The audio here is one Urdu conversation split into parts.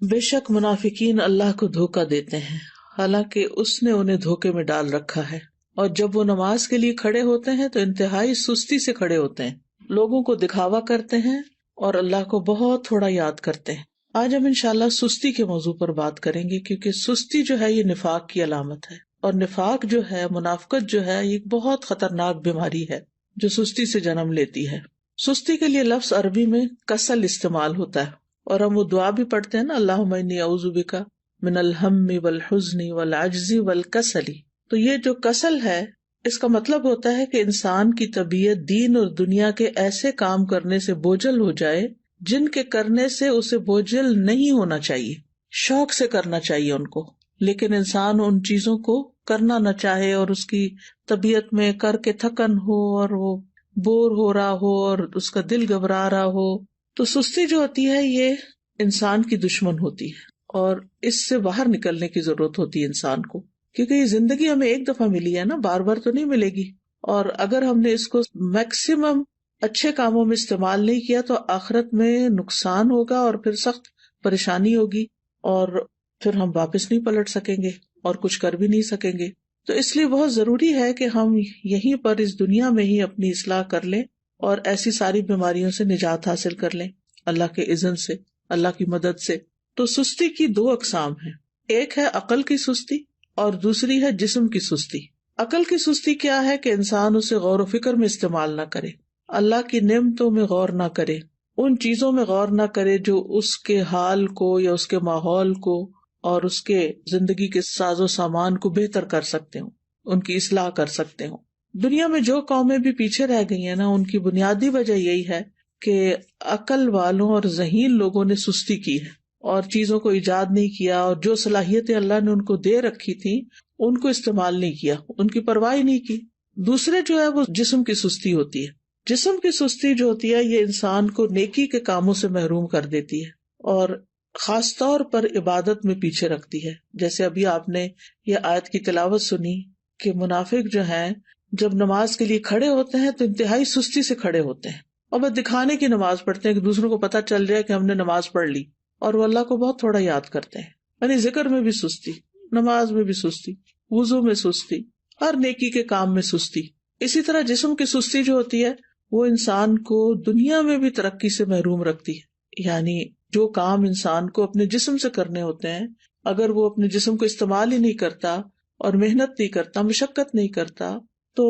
بے شک منافقین اللہ کو دھوکہ دیتے ہیں حالانکہ اس نے انہیں دھوکے میں ڈال رکھا ہے، اور جب وہ نماز کے لیے کھڑے ہوتے ہیں تو انتہائی سستی سے کھڑے ہوتے ہیں، لوگوں کو دکھاوا کرتے ہیں اور اللہ کو بہت تھوڑا یاد کرتے ہیں۔ آج ہم انشاءاللہ سستی کے موضوع پر بات کریں گے، کیونکہ سستی جو ہے یہ نفاق کی علامت ہے، اور نفاق جو ہے، منافقت جو ہے، یہ بہت خطرناک بیماری ہے جو سستی سے جنم لیتی ہے۔ سستی کے لیے لفظ عربی میں کسل استعمال ہوتا ہے، اور ہم وہ دعا بھی پڑھتے ہیں نا، اللہم انی اعوذ بک من الہم والحزن والعجز والکسل۔ تو یہ جو کسل ہے، اس کا مطلب ہوتا ہے کہ انسان کی طبیعت دین اور دنیا کے ایسے کام کرنے سے بوجھل ہو جائے جن کے کرنے سے اسے بوجھل نہیں ہونا چاہیے، شوق سے کرنا چاہیے ان کو، لیکن انسان ان چیزوں کو کرنا نہ چاہے اور اس کی طبیعت میں کر کے تھکن ہو اور وہ بور ہو رہا ہو اور اس کا دل گھبرا رہا ہو۔ تو سستی جو ہوتی ہے یہ انسان کی دشمن ہوتی ہے، اور اس سے باہر نکلنے کی ضرورت ہوتی ہے انسان کو، کیونکہ یہ زندگی ہمیں ایک دفعہ ملی ہے نا، بار بار تو نہیں ملے گی، اور اگر ہم نے اس کو میکسیمم اچھے کاموں میں استعمال نہیں کیا تو آخرت میں نقصان ہوگا اور پھر سخت پریشانی ہوگی، اور پھر ہم واپس نہیں پلٹ سکیں گے اور کچھ کر بھی نہیں سکیں گے۔ تو اس لیے بہت ضروری ہے کہ ہم یہیں پر اس دنیا میں ہی اپنی اصلاح کر لیں اور ایسی ساری بیماریوں سے نجات حاصل کر لیں اللہ کے اذن سے، اللہ کی مدد سے۔ تو سستی کی دو اقسام ہیں، ایک ہے عقل کی سستی اور دوسری ہے جسم کی سستی۔ عقل کی سستی کیا ہے کہ انسان اسے غور و فکر میں استعمال نہ کرے، اللہ کی نعمتوں میں غور نہ کرے، ان چیزوں میں غور نہ کرے جو اس کے حال کو یا اس کے ماحول کو اور اس کے زندگی کے ساز و سامان کو بہتر کر سکتے ہوں، ان کی اصلاح کر سکتے ہوں۔ دنیا میں جو قومیں بھی پیچھے رہ گئی ہیں نا، ان کی بنیادی وجہ یہی ہے کہ عقل والوں اور ذہین لوگوں نے سستی کی ہے اور چیزوں کو ایجاد نہیں کیا، اور جو صلاحیتیں اللہ نے ان کو دے رکھی تھی ان کو استعمال نہیں کیا، ان کی پرواہ نہیں کی۔ دوسرے جو ہے وہ جسم کی سستی ہوتی ہے۔ جسم کی سستی جو ہوتی ہے یہ انسان کو نیکی کے کاموں سے محروم کر دیتی ہے اور خاص طور پر عبادت میں پیچھے رکھتی ہے۔ جیسے ابھی آپ نے یہ آیت کی تلاوت سنی کہ منافق جو ہیں جب نماز کے لیے کھڑے ہوتے ہیں تو انتہائی سستی سے کھڑے ہوتے ہیں، اور بس دکھانے کی نماز پڑھتے ہیں کہ دوسروں کو پتہ چل جائے کہ ہم نے نماز پڑھ لی، اور وہ اللہ کو بہت تھوڑا یاد کرتے ہیں۔ یعنی ذکر میں بھی سستی، نماز میں بھی سستی، وضو میں سستی، ہر نیکی کے کام میں سستی۔ اسی طرح جسم کی سستی جو ہوتی ہے وہ انسان کو دنیا میں بھی ترقی سے محروم رکھتی ہے۔ یعنی جو کام انسان کو اپنے جسم سے کرنے ہوتے ہیں، اگر وہ اپنے جسم کو استعمال ہی نہیں کرتا اور محنت نہیں کرتا، مشقت نہیں کرتا، تو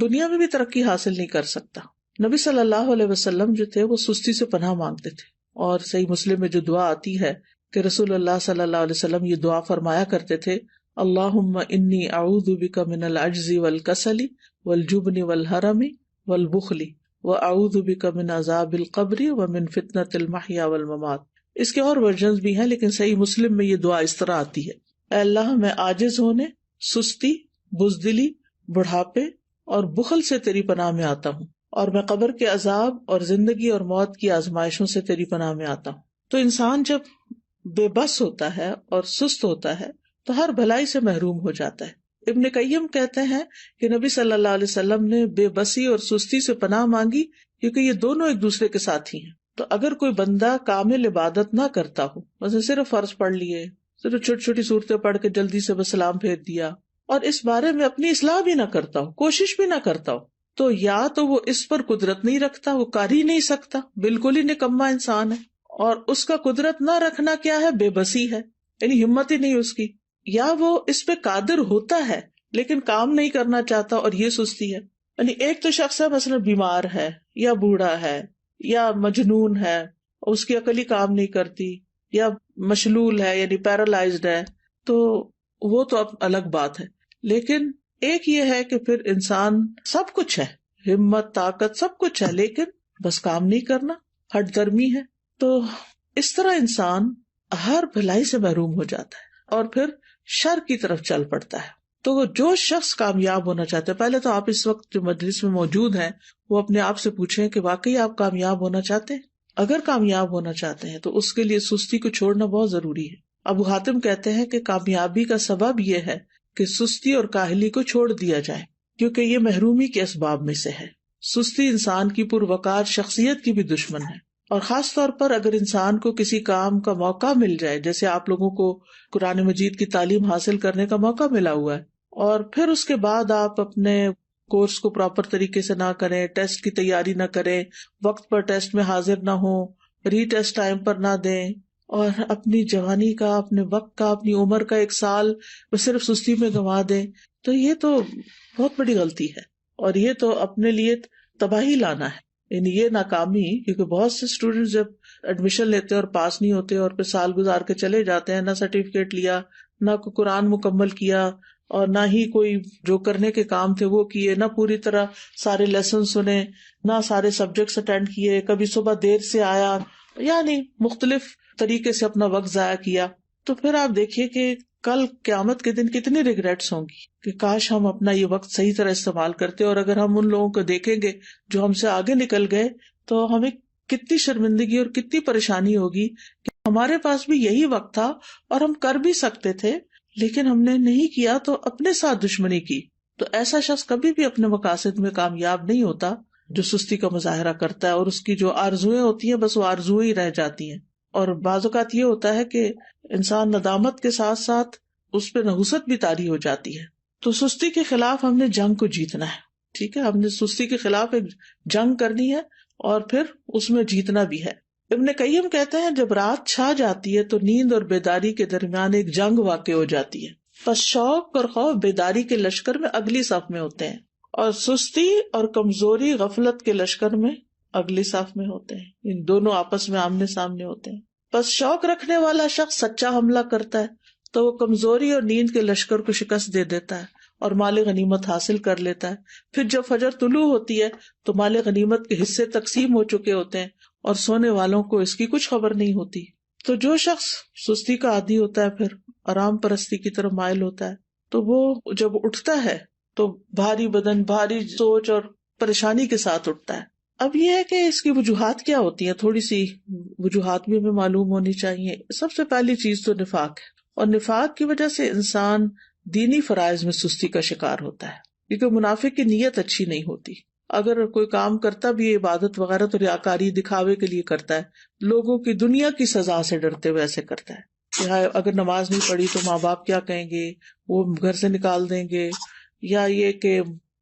دنیا میں بھی ترقی حاصل نہیں کر سکتا۔ نبی صلی اللہ علیہ وسلم جو تھے وہ سستی سے پناہ مانگتے تھے، اور صحیح مسلم میں جو دعا آتی ہے کہ رسول اللہ صلی اللہ علیہ وسلم یہ دعا فرمایا کرتے تھے، اللہم انی اعوذ بک من العجز والکسل والجبن والحرم والبخل واعوذ بک من عذاب القبر ومن فتنۃ المحیا والممات۔ اس کے اور ورژنز بھی ہیں، لیکن صحیح مسلم میں یہ دعا اس طرح آتی ہے، اے اللہ میں عاجز ہونے، سستی، بزدلی، بڑھاپے اور بخل سے تیری پناہ میں آتا ہوں، اور میں قبر کے عذاب اور زندگی اور موت کی آزمائشوں سے تیری پناہ میں آتا ہوں۔ تو انسان جب بے بس ہوتا ہے اور سست ہوتا ہے تو ہر بھلائی سے محروم ہو جاتا ہے۔ ابن قیم کہتے ہیں کہ نبی صلی اللہ علیہ وسلم نے بے بسی اور سستی سے پناہ مانگی کیونکہ یہ دونوں ایک دوسرے کے ساتھی ہیں۔ تو اگر کوئی بندہ کامل عبادت نہ کرتا ہو، مثلا صرف فرض پڑھ لیے، صرف چھوٹی چھوٹی صورتیں پڑھ کے جلدی سے بس سلام پھیر دیا، اور اس بارے میں اپنی اصلاح بھی نہ کرتا ہو، کوشش بھی نہ کرتا ہو، تو یا تو وہ اس پر قدرت نہیں رکھتا، وہ کر ہی نہیں سکتا، بالکل ہی نکما انسان ہے، اور اس کا قدرت نہ رکھنا کیا ہے؟ بے بسی ہے، یعنی ہمت ہی نہیں اس کی، یا وہ اس پہ قادر ہوتا ہے لیکن کام نہیں کرنا چاہتا، اور یہ سستی ہے۔ یعنی ایک تو شخص ہے مثلا بیمار ہے یا بوڑھا ہے یا مجنون ہے، اس کی عقل ہی کام نہیں کرتی، یا مشلول ہے یعنی پیرالائزڈ ہے، تو وہ تو اب الگ بات ہے۔ لیکن ایک یہ ہے کہ پھر انسان سب کچھ ہے، ہمت، طاقت، سب کچھ ہے، لیکن بس کام نہیں کرنا، ہٹ درمی ہے۔ تو اس طرح انسان ہر بھلائی سے محروم ہو جاتا ہے اور پھر شر کی طرف چل پڑتا ہے۔ تو جو شخص کامیاب ہونا چاہتا ہے، پہلے تو آپ اس وقت جو مجلس میں موجود ہیں وہ اپنے آپ سے پوچھیں کہ واقعی آپ کامیاب ہونا چاہتے ہیں؟ اگر کامیاب ہونا چاہتے ہیں تو اس کے لیے سستی کو چھوڑنا بہت ضروری ہے۔ ابو حاتم کہتے ہیں کہ کامیابی کا سبب یہ ہے کہ سستی اور کاہلی کو چھوڑ دیا جائے، کیونکہ یہ محرومی کے اسباب میں سے ہے۔ سستی انسان کی پروقار شخصیت کی بھی دشمن ہے۔ اور خاص طور پر اگر انسان کو کسی کام کا موقع مل جائے، جیسے آپ لوگوں کو قرآن مجید کی تعلیم حاصل کرنے کا موقع ملا ہوا ہے، اور پھر اس کے بعد آپ اپنے کورس کو پراپر طریقے سے نہ کریں، ٹیسٹ کی تیاری نہ کریں، وقت پر ٹیسٹ میں حاضر نہ ہوں، ری ٹیسٹ ٹائم پر نہ دیں، اور اپنی جوانی کا، اپنے وقت کا، اپنی عمر کا 1 سال وہ صرف سستی میں گنوا دیں، تو یہ تو بہت بڑی غلطی ہے، اور یہ تو اپنے لیے تباہی لانا ہے، یعنی یہ ناکامی. کیونکہ بہت سے اسٹوڈینٹس جب ایڈمیشن لیتے ہیں اور پاس نہیں ہوتے اور پھر سال گزار کے چلے جاتے ہیں، نہ سرٹیفکیٹ لیا، نہ کوئی قرآن مکمل کیا، اور نہ ہی کوئی جو کرنے کے کام تھے وہ کیے، نہ پوری طرح سارے لیسن سنے، نہ سارے سبجیکٹس اٹینڈ کیے، کبھی صبح دیر سے آیا، یعنی مختلف طریقے سے اپنا وقت ضائع کیا. تو پھر آپ دیکھیے کہ کل قیامت کے دن کتنی ریگریٹس ہوں گی کہ کاش ہم اپنا یہ وقت صحیح طرح استعمال کرتے. اور اگر ہم ان لوگوں کو دیکھیں گے جو ہم سے آگے نکل گئے تو ہمیں کتنی شرمندگی اور کتنی پریشانی ہوگی کہ ہمارے پاس بھی یہی وقت تھا اور ہم کر بھی سکتے تھے لیکن ہم نے نہیں کیا، تو اپنے ساتھ دشمنی کی. تو ایسا شخص کبھی بھی اپنے مقاصد میں کامیاب نہیں ہوتا جو سستی کا مظاہرہ کرتا ہے، اور اس کی جو آرزویں ہوتی ہیں بس وہ آرزویں ہی رہ جاتی ہیں. اور بعض اوقات یہ ہوتا ہے کہ انسان ندامت کے ساتھ ساتھ اس پہ نحوست بھی طاری ہو جاتی ہے. تو سستی کے خلاف ہم نے جنگ کو جیتنا ہے. ٹھیک ہے، ہم نے سستی کے خلاف ایک جنگ کرنی ہے اور پھر اس میں جیتنا بھی ہے. ابن قیم کہتے ہیں جب رات چھا جاتی ہے تو نیند اور بیداری کے درمیان ایک جنگ واقع ہو جاتی ہے. پس شوق اور خوف بیداری کے لشکر میں اگلی صف میں ہوتے ہیں، اور سستی اور کمزوری غفلت کے لشکر میں اگلی صف میں ہوتے ہیں. ان دونوں آپس میں آمنے سامنے ہوتے ہیں. پس شوق رکھنے والا شخص سچا حملہ کرتا ہے تو وہ کمزوری اور نیند کے لشکر کو شکست دے دیتا ہے اور مال غنیمت حاصل کر لیتا ہے. پھر جب فجر طلوع ہوتی ہے تو مال غنیمت کے حصے تقسیم ہو چکے ہوتے ہیں اور سونے والوں کو اس کی کچھ خبر نہیں ہوتی. تو جو شخص سستی کا عادی ہوتا ہے پھر آرام پرستی کی طرف مائل ہوتا ہے تو وہ جب اٹھتا ہے تو بھاری بدن، بھاری سوچ اور پریشانی کے ساتھ اٹھتا ہے. اب یہ ہے کہ اس کی وجوہات کیا ہوتی ہیں، تھوڑی سی وجوہات بھی ہمیں معلوم ہونی چاہیے. سب سے پہلی چیز تو نفاق ہے، اور نفاق کی وجہ سے انسان دینی فرائض میں سستی کا شکار ہوتا ہے، کیونکہ منافق کی نیت اچھی نہیں ہوتی. اگر کوئی کام کرتا بھی ہے عبادت وغیرہ تو ریاکاری دکھاوے کے لیے کرتا ہے، لوگوں کی دنیا کی سزا سے ڈرتے ہوئے ایسے کرتا ہے کہ اگر نماز نہیں پڑھی تو ماں باپ کیا کہیں گے، وہ گھر سے نکال دیں گے، یا یہ کہ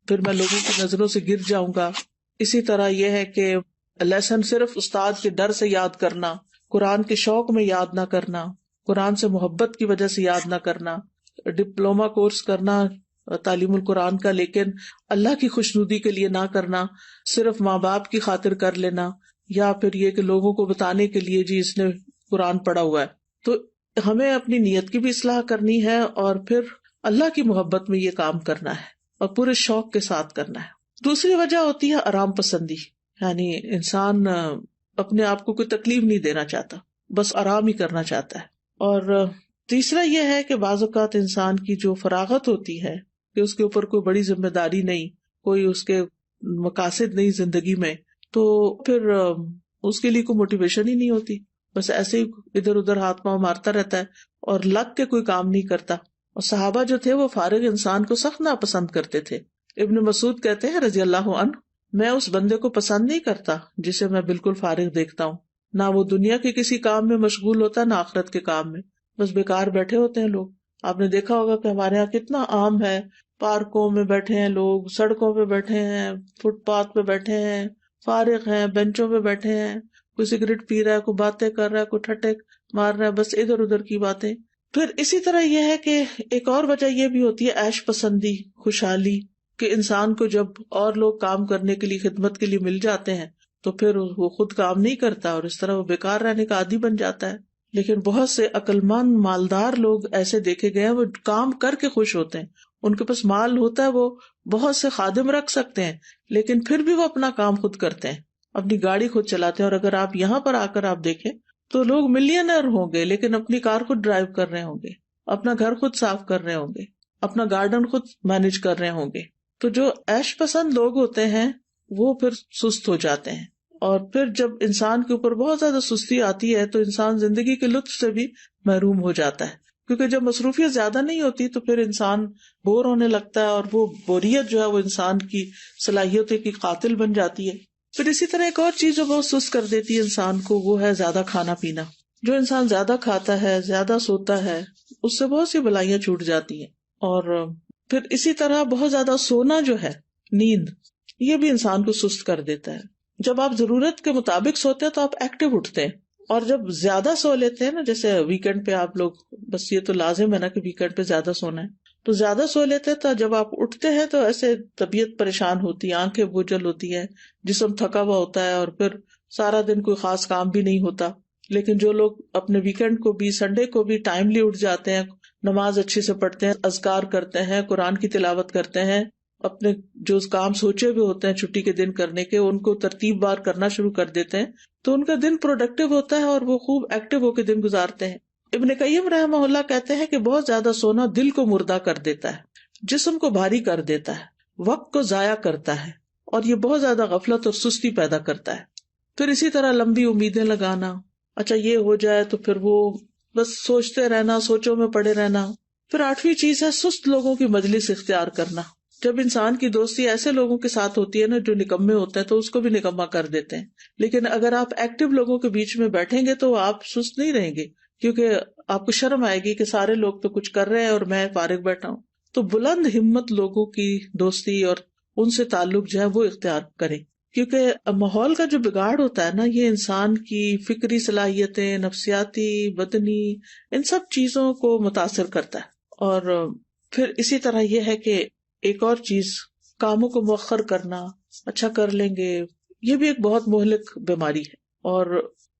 پھر میں لوگوں کی نظروں سے گر جاؤں گا. اسی طرح یہ ہے کہ لیسن صرف استاد کے ڈر سے یاد کرنا، قرآن کے شوق میں یاد نہ کرنا، قرآن سے محبت کی وجہ سے یاد نہ کرنا، ڈپلوما کورس کرنا تعلیم القرآن کا لیکن اللہ کی خوشنودی کے لیے نہ کرنا، صرف ماں باپ کی خاطر کر لینا، یا پھر یہ کہ لوگوں کو بتانے کے لیے جی اس نے قرآن پڑھا ہوا ہے. تو ہمیں اپنی نیت کی بھی اصلاح کرنی ہے اور پھر اللہ کی محبت میں یہ کام کرنا ہے اور پورے شوق کے ساتھ کرنا ہے. دوسری وجہ ہوتی ہے آرام پسندی، یعنی انسان اپنے آپ کو کوئی تکلیف نہیں دینا چاہتا، بس آرام ہی کرنا چاہتا ہے. اور تیسرا یہ ہے کہ بعض اوقات انسان کی جو فراغت ہوتی ہے کہ اس کے اوپر کوئی بڑی ذمہ داری نہیں، کوئی اس کے مقاصد نہیں زندگی میں، تو پھر اس کے لیے کوئی موٹیویشن ہی نہیں ہوتی، بس ایسے ہی ادھر ادھر ہاتھ پاؤں مارتا رہتا ہے اور لگ کے کوئی کام نہیں کرتا. اور صحابہ جو تھے وہ فارغ انسان کو سخت ناپسند کرتے تھے. ابن مسعود کہتے ہیں رضی اللہ عنہ، میں اس بندے کو پسند نہیں کرتا جسے میں بالکل فارغ دیکھتا ہوں، نہ وہ دنیا کے کسی کام میں مشغول ہوتا نہ آخرت کے کام میں، بس بیکار بیٹھے ہوتے ہیں لوگ. آپ نے دیکھا ہوگا کہ ہمارے یہاں کتنا عام ہے، پارکوں میں بیٹھے ہیں لوگ، سڑکوں پہ بیٹھے ہیں، فٹ پاتھ پہ بیٹھے ہیں، فارغ ہیں، بینچوں پہ بیٹھے ہیں، کوئی سگریٹ پی رہا ہے، کوئی باتیں کر رہا ہے، کوئی ٹھٹے مار رہا ہے، بس ادھر ادھر کی باتیں. پھر اسی طرح یہ ہے کہ ایک اور وجہ یہ بھی ہوتی ہے عیش پسندی، خوشحالی، کہ انسان کو جب اور لوگ کام کرنے کے لیے، خدمت کے لیے مل جاتے ہیں تو پھر وہ خود کام نہیں کرتا اور اس طرح وہ بیکار رہنے کا عادی بن جاتا ہے. لیکن بہت سے عقل مند مالدار لوگ ایسے دیکھے گئے ہیں، وہ کام کر کے خوش ہوتے ہیں، ان کے پاس مال ہوتا ہے، وہ بہت سے خادم رکھ سکتے ہیں لیکن پھر بھی وہ اپنا کام خود کرتے ہیں، اپنی گاڑی خود چلاتے ہیں. اور اگر آپ یہاں پر آ کر آپ دیکھیں تو لوگ ملینئر ہوں گے لیکن اپنی کار خود ڈرائیو کر رہے ہوں گے، اپنا گھر خود صاف کر رہے ہوں گے، اپنا گارڈن خود مینج کر رہے ہوں گے. تو جو عیش پسند لوگ ہوتے ہیں وہ پھر سست ہو جاتے ہیں، اور پھر جب انسان کے اوپر بہت زیادہ سستی آتی ہے تو انسان زندگی کے لطف سے بھی محروم ہو جاتا ہے، کیونکہ جب مصروفیت زیادہ نہیں ہوتی تو پھر انسان بور ہونے لگتا ہے، اور وہ بوریت جو ہے وہ انسان کی صلاحیتوں کی قاتل بن جاتی ہے. پھر اسی طرح ایک اور چیز جو بہت سست کر دیتی ہے انسان کو، وہ ہے زیادہ کھانا پینا. جو انسان زیادہ کھاتا ہے، زیادہ سوتا ہے، اس سے بہت سی بلائیاں چھوٹ جاتی ہیں. اور پھر اسی طرح بہت زیادہ سونا جو ہے، نیند، یہ بھی انسان کو سست کر دیتا ہے. جب آپ ضرورت کے مطابق سوتے ہیں تو آپ ایکٹیو اٹھتے ہیں، اور جب زیادہ سو لیتے ہیں نا، جیسے ویکینڈ پہ آپ لوگ، بس یہ تو لازم ہے نا کہ ویکینڈ پہ زیادہ سونا ہے، تو زیادہ سو لیتے ہیں تو جب آپ اٹھتے ہیں تو ایسے طبیعت پریشان ہوتی ہے، آنکھیں بوجھل ہوتی ہیں، جسم تھکا ہوا ہوتا ہے، اور پھر سارا دن کوئی خاص کام بھی نہیں ہوتا. لیکن جو لوگ اپنے ویکینڈ کو بھی، سنڈے کو بھی ٹائملی اٹھ جاتے ہیں، نماز اچھے سے پڑھتے ہیں، اذکار کرتے ہیں، قرآن کی تلاوت کرتے ہیں، اپنے جو کام سوچے ہوئے ہوتے ہیں چھٹی کے دن کرنے کے، ان کو ترتیب بار کرنا شروع کر دیتے ہیں، تو ان کا دن پروڈکٹیو ہوتا ہے اور وہ خوب ایکٹیو ہو کے دن گزارتے ہیں. ابن قیم رحمہ اللہ کہتے ہیں کہ بہت زیادہ سونا دل کو مردہ کر دیتا ہے، جسم کو بھاری کر دیتا ہے، وقت کو ضائع کرتا ہے، اور یہ بہت زیادہ غفلت اور سستی پیدا کرتا ہے. پھر اسی طرح لمبی امیدیں لگانا، اچھا یہ ہو جائے تو پھر وہ بس سوچتے رہنا، سوچوں میں پڑے رہنا. پھر 8ویں چیز ہے سست لوگوں کی مجلس اختیار کرنا. جب انسان کی دوستی ایسے لوگوں کے ساتھ ہوتی ہے نا جو نکمے ہوتے ہیں، تو اس کو بھی نکما کر دیتے ہیں. لیکن اگر آپ ایکٹیو لوگوں کے بیچ میں بیٹھیں گے تو آپ سست نہیں رہیں گے، کیونکہ آپ کو شرم آئے گی کہ سارے لوگ تو کچھ کر رہے ہیں اور میں فارغ بیٹھا ہوں. تو بلند ہمت لوگوں کی دوستی اور ان سے تعلق جو ہے وہ اختیار کریں، کیونکہ ماحول کا جو بگاڑ ہوتا ہے نا، یہ انسان کی فکری صلاحیتیں، نفسیاتی، بدنی، ان سب چیزوں کو متاثر کرتا ہے. اور پھر اسی طرح یہ ہے کہ ایک اور چیز، کاموں کو مؤخر کرنا، اچھا کر لیں گے، یہ بھی ایک بہت مہلک بیماری ہے، اور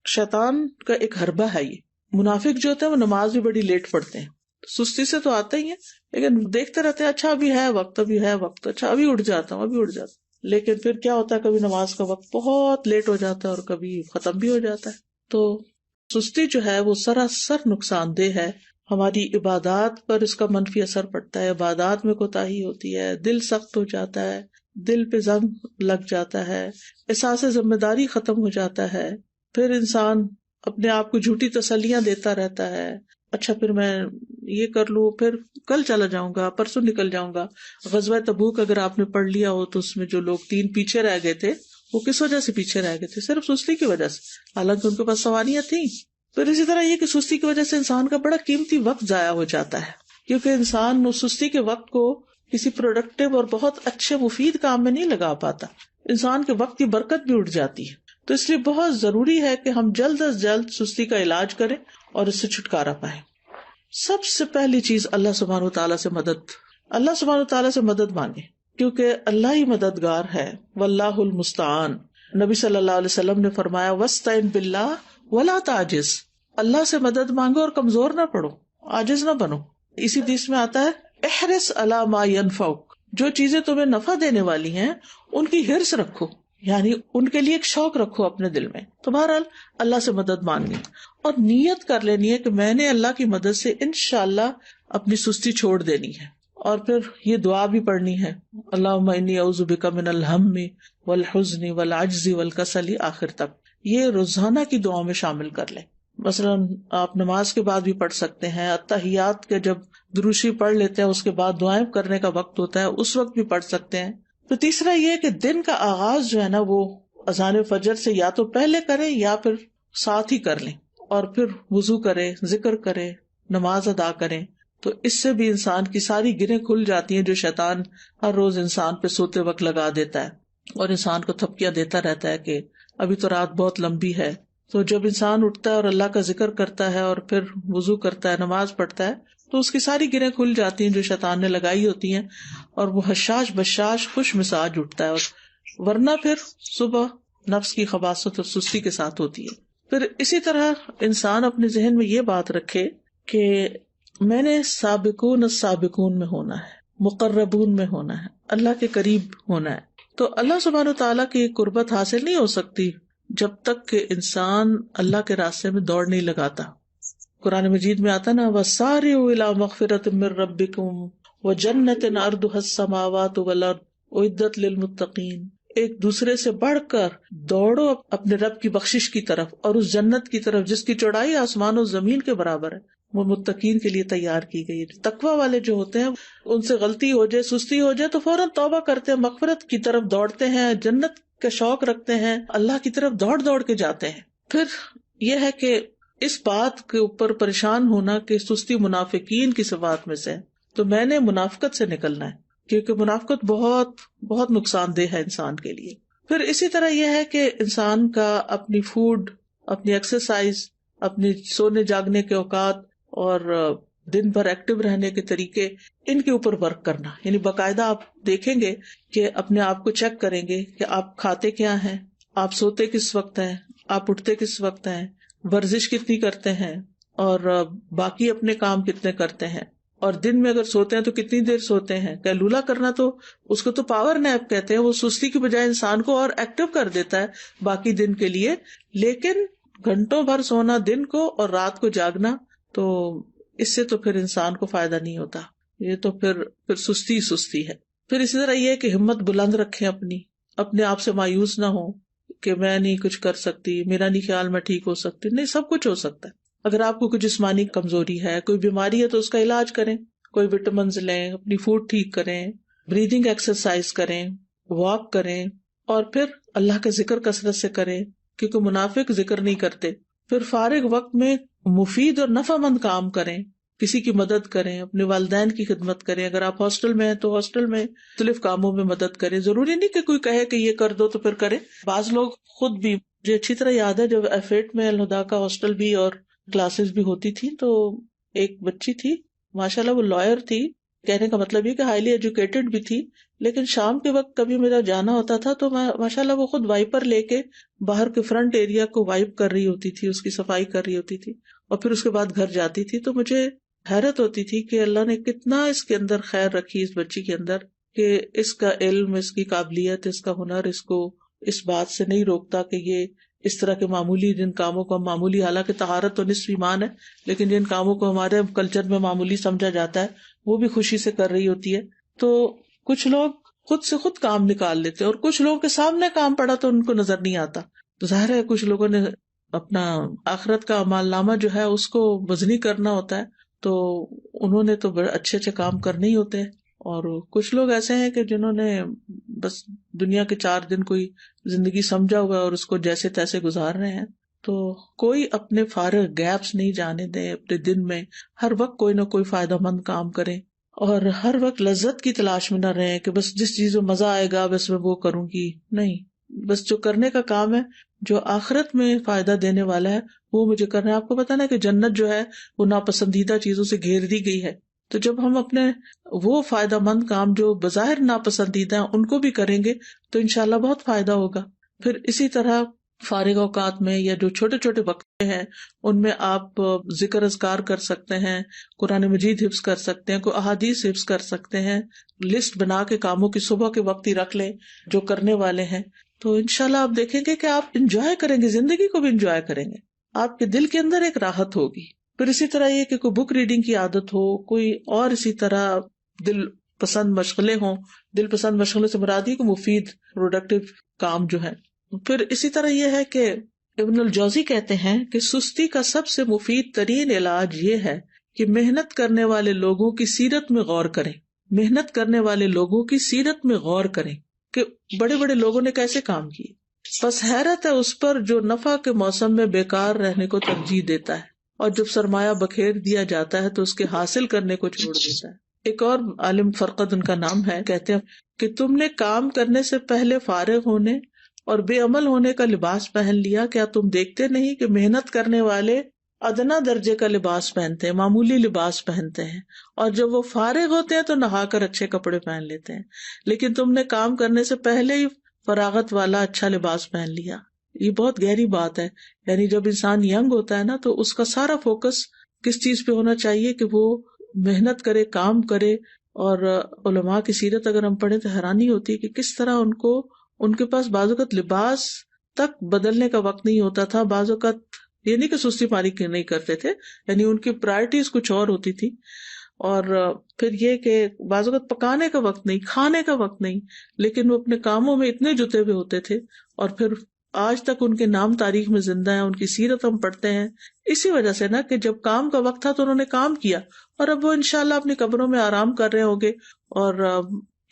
شیطان کا ایک حربہ ہے یہ. منافق جو ہوتے ہیں وہ نماز بھی بڑی لیٹ پڑھتے ہیں، سستی سے تو آتے ہی ہیں، لیکن دیکھتے رہتے ہیں اچھا ابھی ہے وقت، ابھی ہے وقت، اچھا ابھی اٹھ جاتا ہوں، ابھی اٹھ جاتا ہوں. لیکن پھر کیا ہوتا ہے، کبھی نماز کا وقت بہت لیٹ ہو جاتا ہے اور کبھی ختم بھی ہو جاتا ہے. تو سستی جو ہے وہ سراسر نقصان دہ ہے. ہماری عبادات پر اس کا منفی اثر پڑتا ہے، عبادات میں کوتاہی ہوتی ہے، دل سخت ہو جاتا ہے، دل پہ زنگ لگ جاتا ہے، احساس ذمہ داری ختم ہو جاتا ہے. پھر انسان اپنے آپ کو جھوٹی تسلیاں دیتا رہتا ہے، اچھا پھر میں یہ کر لوں، پھر کل چلا جاؤں گا، پرسوں نکل جاؤں گا. غزوہ تبوک اگر آپ نے پڑھ لیا ہو تو اس میں جو لوگ 3 پیچھے رہ گئے تھے، وہ کس وجہ سے پیچھے رہ گئے تھے؟ صرف سستی کی وجہ سے، حالانکہ ان کے پاس سواریاں تھیں. پھر اسی طرح یہ کہ سستی کی وجہ سے انسان کا بڑا قیمتی وقت ضائع ہو جاتا ہے، کیونکہ انسان اس سستی کے وقت کو کسی پروڈکٹیو اور بہت اچھے مفید کام میں نہیں لگا پاتا، انسان کے وقت کی برکت بھی اٹھ جاتی ہے. تو اس لیے بہت ضروری ہے کہ ہم جلد از جلد سستی کا علاج کریں اور اس سے چھٹکارا پائیں. سب سے پہلی چیز اللہ سبحانہ وتعالیٰ سے مدد، اللہ سبحانہ وتعالیٰ سے مدد مانگے، کیونکہ اللہ ہی مددگار ہے. واللہ المستعان. نبی صلی اللہ علیہ وسلم نے فرمایا وَاسْتَعِن بِاللَّهِ وَلَا تَعْجِزْ. اللہ سے مدد مانگو اور کمزور نہ پڑو، عاجز نہ بنو. اسی حدیث میں آتا ہے احرص علی ما ينفعک. جو چیزیں تمہیں نفع دینے والی ہیں ان کی حرص رکھو، یعنی ان کے لیے ایک شوق رکھو اپنے دل میں. تو بہرحال اللہ سے مدد مانگنی اور نیت کر لینی ہے کہ میں نے اللہ کی مدد سے انشاءاللہ اپنی سستی چھوڑ دینی ہے. اور پھر یہ دعا بھی پڑھنی ہے، اللہم انی اعوذ بک من الہم والحزن والعجز والکسل، آخر تک. یہ روزانہ کی دعاؤں میں شامل کر لیں. مثلاً آپ نماز کے بعد بھی پڑھ سکتے ہیں، اتحیات کے جب دروشی پڑھ لیتے ہیں اس کے بعد دعائیں کرنے کا وقت ہوتا ہے اس وقت بھی پڑھ سکتے ہیں. تو تیسرا یہ کہ دن کا آغاز جو ہے نا وہ اذان فجر سے یا تو پہلے کریں یا پھر ساتھ ہی کر لیں، اور پھر وضو کریں، ذکر کریں، نماز ادا کریں. تو اس سے بھی انسان کی ساری گرہیں کھل جاتی ہیں جو شیطان ہر روز انسان پہ سوتے وقت لگا دیتا ہے اور انسان کو تھپکیاں دیتا رہتا ہے کہ ابھی تو رات بہت لمبی ہے. تو جب انسان اٹھتا ہے اور اللہ کا ذکر کرتا ہے اور پھر وضو کرتا ہے، نماز پڑھتا ہے، تو اس کی ساری گرہیں کھل جاتی ہیں جو شیطان نے لگائی ہوتی ہیں، اور وہ حشاش بشاش خوش مزاج اٹھتا ہے. اور ورنہ پھر صبح نفس کی خباثت اور سستی کے ساتھ ہوتی ہے. پھر اسی طرح انسان اپنے ذہن میں یہ بات رکھے کہ میں نے سابقون السابقون میں ہونا ہے، مقربون میں ہونا ہے، اللہ کے قریب ہونا ہے. تو اللہ سبحانہ وتعالیٰ کی قربت حاصل نہیں ہو سکتی جب تک کہ انسان اللہ کے راستے میں دوڑ نہیں لگاتا. قرآن مجید میں آتا نا وَسَارِعُوا إِلَىٰ مَغْفِرَةٍ مِّن رَّبِّكُمْ وَجَنَّةٍ عَرْضُهَا السَّمَاوَاتُ وَالْأَرْضُ أُعِدَّتْ لِلْمُتَّقِينَ. ایک دوسرے سے بڑھ کر دوڑو اپنے رب کی بخشش کی طرف اور اس جنت کی طرف جس کی چوڑائی آسمان و زمین کے برابر ہے، وہ متقین کے لیے تیار کی گئی ہے۔ تقوی والے جو ہوتے ہیں ان سے غلطی ہو جائے، سستی ہو جائے تو فوراً توبہ کرتے ہیں، مغفرت کی طرف دوڑتے ہیں، جنت کا شوق رکھتے ہیں، اللہ کی طرف دوڑ دوڑ کے جاتے ہیں۔ پھر یہ ہے کہ اس بات کے اوپر پریشان ہونا کہ سستی منافقین کی صفات میں سے ہے، تو میں نے منافقت سے نکلنا ہے، کیونکہ منافقت بہت بہت نقصان دہ ہے انسان کے لیے۔ پھر اسی طرح یہ ہے کہ انسان کا اپنی فوڈ، اپنی ایکسرسائز، اپنی سونے جاگنے کے اوقات اور دن بھر ایکٹیو رہنے کے طریقے، ان کے اوپر ورک کرنا، یعنی باقاعدہ آپ دیکھیں گے کہ اپنے آپ کو چیک کریں گے کہ آپ کھاتے کیا ہیں، آپ سوتے کس وقت ہیں، آپ اٹھتے کس وقت ہیں، ورزش کتنی کرتے ہیں، اور باقی اپنے کام کتنے کرتے ہیں، اور دن میں اگر سوتے ہیں تو کتنی دیر سوتے ہیں۔ کیلولا کرنا تو اس کو تو پاور نیپ کہتے ہیں، وہ سستی کی بجائے انسان کو اور ایکٹیو کر دیتا ہے باقی دن کے لیے، لیکن گھنٹوں بھر سونا دن کو اور رات کو جاگنا، تو اس سے تو پھر انسان کو فائدہ نہیں ہوتا، یہ تو پھر سستی ہے۔ پھر اسی طرح یہ کہ ہمت بلند رکھیں، اپنے آپ سے مایوس نہ ہو کہ میں نہیں کچھ کر سکتی، میرا نہیں خیال میں ٹھیک ہو سکتی، نہیں، سب کچھ ہو سکتا ہے۔ اگر آپ کو کوئی جسمانی کمزوری ہے، کوئی بیماری ہے تو اس کا علاج کریں، کوئی وٹامنز لیں، اپنی فوڈ ٹھیک کریں، بریدنگ ایکسرسائز کریں، واک کریں، اور پھر اللہ کا ذکر کثرت سے کریں، کیونکہ منافق ذکر نہیں کرتے۔ پھر فارغ وقت میں مفید اور نفع مند کام کریں، کسی کی مدد کریں، اپنے والدین کی خدمت کریں، اگر آپ ہاسٹل میں ہیں تو ہاسٹل میں مختلف کاموں میں مدد کریں، ضروری نہیں کہ کوئی کہے کہ یہ کر دو تو پھر کریں، بعض لوگ خود بھی۔ مجھے اچھی طرح یاد ہے جب F8 میں الہدا کا ہاسٹل بھی اور کلاسز بھی ہوتی تھی، تو ایک بچی تھی، ماشاءاللہ وہ لائر تھی، کہنے کا مطلب یہ کہ ہائیلی ایجوکیٹڈ بھی تھی، لیکن شام کے وقت کبھی میرا جانا ہوتا تھا تو ماشاءاللہ وہ خود وائپر لے کے باہر کے فرنٹ ایریا کو وائپ کر رہی ہوتی تھی، اس کی صفائی کر رہی ہوتی تھی، اور پھر اس کے بعد گھر جاتی تھی۔ تو مجھے حیرت ہوتی تھی کہ اللہ نے کتنا اس کے اندر خیر رکھی، اس بچی کے اندر، کہ اس کا علم، اس کی قابلیت، اس کا ہنر اس کو اس بات سے نہیں روکتا کہ یہ اس طرح کے معمولی جن کاموں کو ہم معمولی، حالانکہ طہارت تو نصف ایمان ہے، لیکن جن کاموں کو ہمارے کلچر میں معمولی سمجھا جاتا ہے وہ بھی خوشی سے کر رہی ہوتی ہے۔ تو کچھ لوگ خود سے خود کام نکال لیتے ہیں، اور کچھ لوگوں کے سامنے کام پڑا تو ان کو نظر نہیں آتا۔ تو ظاہر ہے کچھ لوگوں نے اپنا آخرت کا اعمال نامہ جو ہے اس کو وزنی کرنا ہوتا ہے، تو انہوں نے تو بڑے اچھے اچھے کام کرنے ہی ہوتے ہیں، اور کچھ لوگ ایسے ہیں کہ جنہوں نے بس دنیا کے 4 دن کوئی زندگی سمجھا ہوا ہے اور اس کو جیسے تیسے گزار رہے ہیں۔ تو کوئی اپنے فارغ گیپس نہیں جانے دیں اپنے دن میں، ہر وقت کوئی نہ کوئی فائدہ مند کام کریں، اور ہر وقت لذت کی تلاش میں نہ رہیں کہ بس جس چیز میں مزہ آئے گا بس میں وہ کروں گی، نہیں، بس جو کرنے کا کام ہے جو آخرت میں فائدہ دینے والا ہے وہ مجھے کرنا ہے۔ آپ کو پتا نا کہ جنت جو ہے وہ ناپسندیدہ چیزوں سے گھیر دی گئی ہے، تو جب ہم اپنے وہ فائدہ مند کام جو بظاہر ناپسندیدہ ہیں ان کو بھی کریں گے تو انشاءاللہ بہت فائدہ ہوگا۔ پھر اسی طرح فارغ اوقات میں یا جو چھوٹے چھوٹے وقت ہیں ان میں آپ ذکر اذکار کر سکتے ہیں، قرآن مجید حفظ کر سکتے ہیں، کوئی احادیث حفظ کر سکتے ہیں، لسٹ بنا کے کاموں کی صبح کے وقت ہی رکھ لیں جو کرنے والے ہیں، تو انشاءاللہ آپ دیکھیں گے کہ آپ انجوائے کریں گے، زندگی کو بھی انجوائے کریں گے، آپ کے دل کے اندر ایک راحت ہوگی۔ پھر اسی طرح یہ کہ کوئی بک ریڈنگ کی عادت ہو، کوئی اور اسی طرح دل پسند مشغلیں ہوں، دل پسند مشغلے سے مراد یہ کہ مفید پروڈکٹیو کام جو ہے۔ پھر اسی طرح یہ ہے کہ ابن الجوزی کہتے ہیں کہ سستی کا سب سے مفید ترین علاج یہ ہے کہ محنت کرنے والے لوگوں کی سیرت میں غور کریں، محنت کرنے والے لوگوں کی سیرت میں غور کریں کہ بڑے بڑے لوگوں نے کیسے کام کیے، بس حیرت ہے اس پر جو نفع کے موسم میں بیکار رہنے کو ترجیح دیتا ہے، اور جب سرمایہ بکھیر دیا جاتا ہے تو اس کے حاصل کرنے کو چھوڑ دیتا ہے۔ ایک اور عالم فرقد ان کا نام ہے، کہتے ہیں کہ تم نے کام کرنے سے پہلے فارغ ہونے اور بے عمل ہونے کا لباس پہن لیا، کیا تم دیکھتے نہیں کہ محنت کرنے والے ادنا درجے کا لباس پہنتے ہیں، معمولی لباس پہنتے ہیں، اور جب وہ فارغ ہوتے ہیں تو نہا کر اچھے کپڑے پہن لیتے ہیں، لیکن تم نے کام کرنے سے پہلے ہی فراغت والا اچھا لباس پہن لیا۔ یہ بہت گہری بات ہے، یعنی جب انسان ینگ ہوتا ہے نا تو اس کا سارا فوکس کس چیز پہ ہونا چاہیے کہ وہ محنت کرے، کام کرے۔ اور علماء کی سیرت اگر ہم پڑھیں تو حیرانی ہوتی ہے کہ کس طرح ان کے پاس بعض اوقات لباس تک بدلنے کا وقت نہیں ہوتا تھا، بعض اوقات یہ نہیں کہ سستی پاری نہیں کرتے تھے، یعنی ان کی پرائرٹیز کچھ اور ہوتی تھی، اور پھر یہ کہ بعض اوقات پکانے کا وقت نہیں، کھانے کا وقت نہیں، لیکن وہ اپنے کاموں میں اتنے جتے ہوئے ہوتے تھے، اور پھر آج تک ان کے نام تاریخ میں زندہ ہیں، ان کی سیرت ہم پڑھتے ہیں اسی وجہ سے نا، کہ جب کام کا وقت تھا تو انہوں نے کام کیا، اور اب وہ انشاءاللہ اپنی قبروں میں آرام کر رہے ہوں گے اور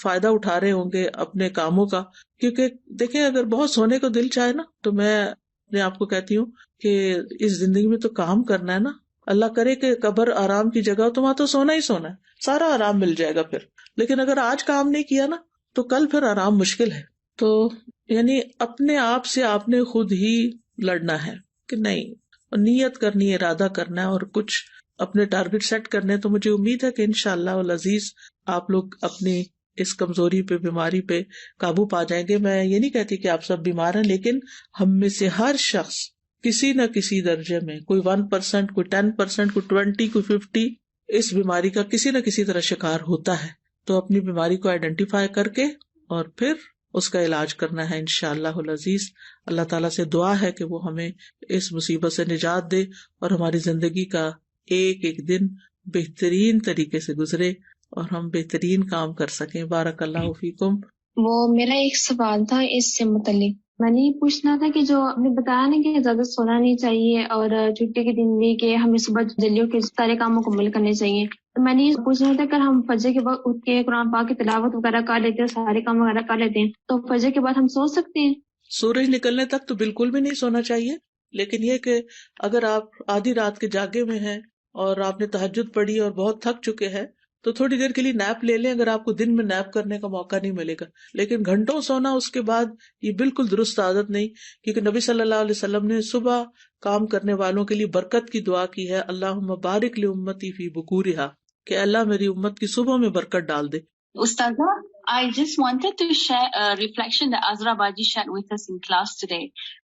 فائدہ اٹھا رہے ہوں گے اپنے کاموں کا. کیونکہ دیکھیں اگر بہت سونے کو دل چاہے نا، تو میں اپنے آپ کو کہتی ہوں کہ اس زندگی میں تو کام کرنا ہے نا. اللہ کرے کہ قبر آرام کی جگہ ہو تو وہاں تو سونا ہی سونا ہے، سارا آرام مل جائے گا پھر. لیکن اگر آج کام نہیں کیا نا تو کل پھر آرام مشکل ہے. تو یعنی اپنے آپ سے آپ نے خود ہی لڑنا ہے کہ نہیں، نیت کرنی ہے، ارادہ کرنا ہے، اور کچھ اپنے ٹارگٹ سیٹ کرنے. تو مجھے امید ہے کہ انشاءاللہ العزیز آپ لوگ اپنی اس کمزوری پہ، بیماری پہ قابو پا جائیں گے. میں یہ نہیں کہتی کہ آپ سب بیمار ہیں، لیکن ہم میں سے ہر شخص کسی نہ کسی درجے میں، کوئی 1%، کوئی 10%، کوئی 20، کوئی 50 اس بیماری کا کسی نہ کسی طرح شکار ہوتا ہے. تو اپنی بیماری کو آئیڈینٹیفائی کر کے اور پھر اس کا علاج کرنا ہے انشاءاللہ العزیز. اللہ تعالیٰ سے دعا ہے کہ وہ ہمیں اس مصیبت سے نجات دے اور ہماری زندگی کا ایک ایک دن بہترین طریقے سے گزرے اور ہم بہترین کام کر سکیں. بارک اللہ فیکم. وہ میرا ایک سوال تھا اس سے متعلق، میں نے یہ پوچھنا تھا کہ جو آپ نے بتایا نا کہ زیادہ سونا نہیں چاہیے اور چھٹی کے دن بھی کہ ہمیں صبح جلدی اٹھ کے سارے کام مکمل کرنے چاہیے، تو میں نے یہ پوچھنا تھا کہ ہم فجر کے وقت اٹھ کے قرآن پاک کی تلاوت وغیرہ کر لیتے ہیں، سارے کام وغیرہ کر لیتے ہیں، تو فجر کے بعد ہم سو سکتے ہیں؟ سورج نکلنے تک تو بالکل بھی نہیں سونا چاہیے، لیکن یہ کہ اگر آپ آدھی رات کے جاگے میں ہیں اور آپ نے تہجد پڑھی اور بہت تھک چکے ہیں تو تھوڑی دیر کے لیے نیپ لے لیں، اگر آپ کو دن میں نیپ کرنے کا موقع نہیں ملے گا. لیکن گھنٹوں سونا اس کے بعد یہ بالکل درست عادت نہیں، کیونکہ نبی صلی اللہ علیہ وسلم نے صبح کام کرنے والوں کے لیے برکت کی دعا کی ہے، اللہم بارک لامتی فی بکورہا، کہ اللہ میری امت کی صبح میں برکت ڈال دے. Ustaza, I just wanted to share a reflection that Azra Baji shared with us in class today.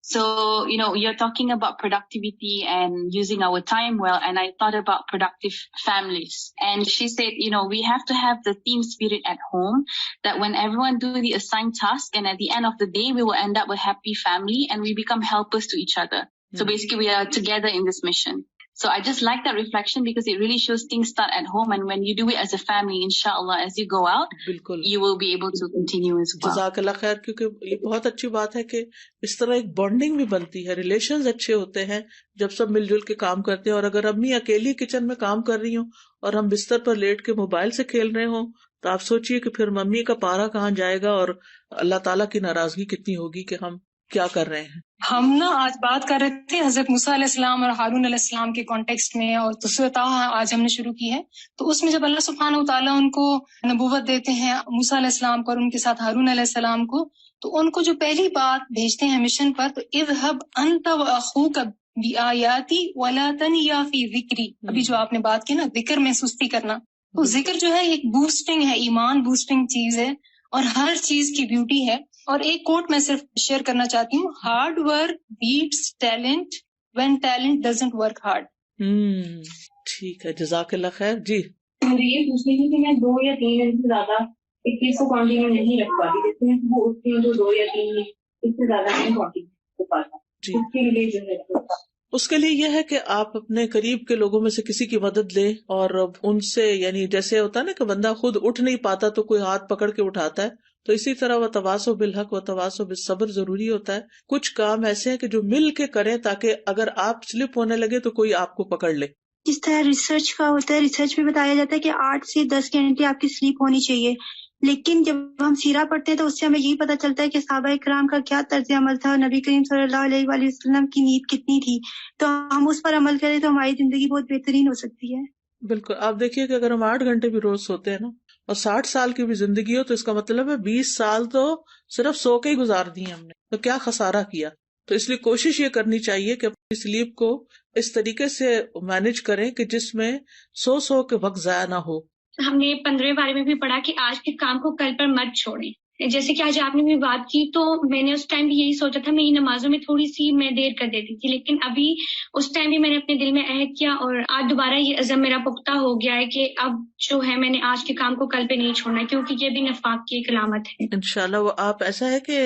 So, you're talking about productivity and using our time well, and I thought about productive families. And she said, we have to have the team spirit at home, that when everyone do the assigned task, and at the end of the day, we will end up a happy family and we become helpers to each other. So basically, we are together in this mission. So I just like that reflection because it really shows things start at home, and when you do it as a family, inshallah, as you go out, بالکل you will be able to continue as well. جزاک اللہ خیر. کیونکہ یہ بہت اچھی بات ہے کہ اس طرح ایک بانڈنگ بھی بنتی ہے، ریلیشنز اچھے ہوتے ہیں جب سب مل جل کے کام کرتے ہیں. اور اگر امی اکیلی کچن میں کام کر رہی ہوں اور ہم بستر پر لیٹ کے موبائل سے کھیل رہے ہوں تو آپ سوچئے کہ پھر ممی کا پارا کہاں جائے گا اور اللہ تعالیٰ کی ناراضگی کتنی ہوگی کہ ہم کیا کر رہے ہیں. ہم آج بات کر رہے تھے حضرت موسیٰ علیہ السلام اور ہارون علیہ السلام کے کانٹیکسٹ میں، اور سورۃ طٰہٰ آج ہم نے شروع کی ہے. تو اس میں جب اللہ سبحانہ وتعالیٰ ان کو نبوت دیتے ہیں، موسیٰ علیہ السلام کو اور ان کے ساتھ ہارون علیہ السلام کو، تو ان کو جو پہلی بات بھیجتے ہیں مشن پر، تو اذهب انت واخوک بآیاتی ولا تنیا فی ذکری. ابھی جو آپ نے بات کی نا ذکر میں سستی کرنا، تو ذکر جو ہے ایک بوسٹنگ ہے، ایمان بوسٹنگ چیز ہے اور ہر چیز کی بیوٹی ہے. اور ایک کوٹ میں صرف شیئر کرنا چاہتی ہوں، hard work beats talent when talent doesn't work hard. ٹھیک ہے، جزاک اللہ خیر. جی مجھے یہ پوچھنی تھی کہ میں 2 یا 3 دن سے زیادہ ایک چیز کو کنٹینیو نہیں رکھ پاتی، جیسے میں وہ اٹھتی ہوں تو 2 یا 3 دن اس سے زیادہ نہیں کنٹینیو کر پاتا. جی، اس کے لیے جو ہے اس کے لیے یہ ہے کہ آپ اپنے قریب کے لوگوں میں سے کسی کی مدد لیں اور ان سے، یعنی جیسے ہوتا ہے نا کہ بندہ خود اٹھ نہیں پاتا تو کوئی ہاتھ پکڑ کے اٹھاتا ہے، تو اسی طرح وتواصوا بالحق وتواصوا بالصبر ضروری ہوتا ہے. کچھ کام ایسے ہیں کہ جو مل کے کریں تاکہ اگر آپ سلپ ہونے لگے تو کوئی آپ کو پکڑ لے. جس طرح ریسرچ کا ہوتا ہے، ریسرچ میں بتایا جاتا ہے کہ 8 سے 10 گھنٹے آپ کی سلیپ ہونی چاہیے، لیکن جب ہم سیرہ پڑھتے ہیں تو اس سے ہمیں یہی پتہ چلتا ہے کہ صحابہ کرام کا کیا طرز عمل تھا، نبی کریم صلی اللہ علیہ وآلہ وسلم کی نیند کتنی تھی. تو ہم اس پر عمل کریں تو ہماری زندگی بہت بہترین ہو سکتی ہے. بالکل. آپ دیکھیے کہ اگر ہم 8 گھنٹے بھی روز سوتے ہیں نا اور 60 سال کی بھی زندگی ہو تو اس کا مطلب ہے 20 سال تو صرف سو کے ہی گزار دیے ہم نے، تو کیا خسارہ کیا. تو اس لیے کوشش یہ کرنی چاہیے کہ اپنی سلیپ کو اس طریقے سے مینج کریں کہ جس میں سو کے وقت ضائع نہ ہو. ہم نے 15 بارے میں بھی پڑھا کہ آج کے کام کو کل پر مت چھوڑیں. جیسے کہ آج آپ نے بھی بات کی تو میں نے اس ٹائم بھی یہی سوچا تھا، میری نمازوں میں تھوڑی سی میں دیر کر دیتی تھی، لیکن ابھی اس ٹائم بھی میں نے اپنے دل میں عہد کیا اور آج دوبارہ یہ عزم میرا پختہ ہو گیا ہے کہ اب جو ہے میں نے آج کے کام کو کل پہ نہیں چھوڑنا، کیونکہ یہ بھی نفاق کی ایک علامت ہے. انشاءاللہ وہ آپ ایسا ہے کہ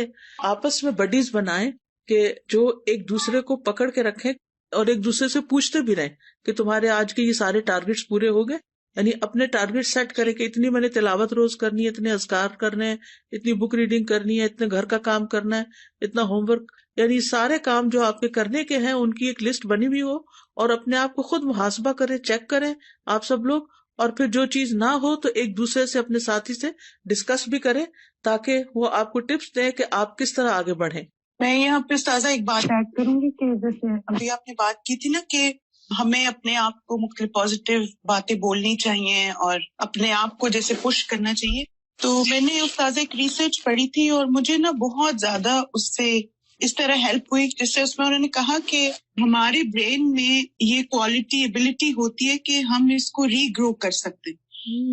آپس میں بڈیز بنائیں کہ جو ایک دوسرے کو پکڑ کے رکھیں اور ایک دوسرے سے پوچھتے بھی رہیں کہ تمہارے آج کے یہ سارے ٹارگٹس پورے ہو گئے. یعنی اپنے ٹارگیٹ سیٹ کرے کہ اتنی میں نے تلاوت روز کرنی ہے، اتنے اذکار کرنے ہیں، اتنی بک ریڈنگ کرنی ہے، اتنے گھر کا کام کرنا ہے، اتنا ہوم ورک، یعنی سارے کام جو آپ کے کرنے کے ہیں ان کی ایک لسٹ بنی ہوئی ہو، اور اپنے آپ کو خود محاسبہ کریں، چیک کریں آپ سب لوگ، اور پھر جو چیز نہ ہو تو ایک دوسرے سے اپنے ساتھی سے ڈسکس بھی کریں تاکہ وہ آپ کو ٹپس دیں کہ آپ کس طرح آگے بڑھیں۔ میں یہاں پہ استاذہ ایک بات ایڈ کروں گی کہ جیسے ابھی آپ نے بات کی تھی نا کہ ہمیں اپنے آپ کو مختلف پازیٹیو باتیں بولنی چاہیے اور اپنے آپ کو جیسے پش کرنا چاہیے، تو میں نے استاذہ ایک ریسرچ پڑھی تھی اور مجھے نا بہت زیادہ اس سے اس طرح ہیلپ ہوئی، جس سے اس میں انہوں نے کہا کہ ہمارے برین میں یہ کوالٹی ایبلٹی ہوتی ہے کہ ہم اس کو ری گرو کر سکتے ہیں۔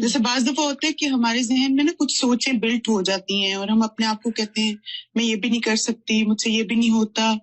جیسے بعض دفعہ ہوتا ہے کہ ہمارے ذہن میں نا کچھ سوچیں بلٹ ہو جاتی ہیں اور ہم اپنے آپ کو کہتے ہیں میں یہ بھی نہیں کر سکتی، مجھ سے یہ بھی نہیں ہوتا،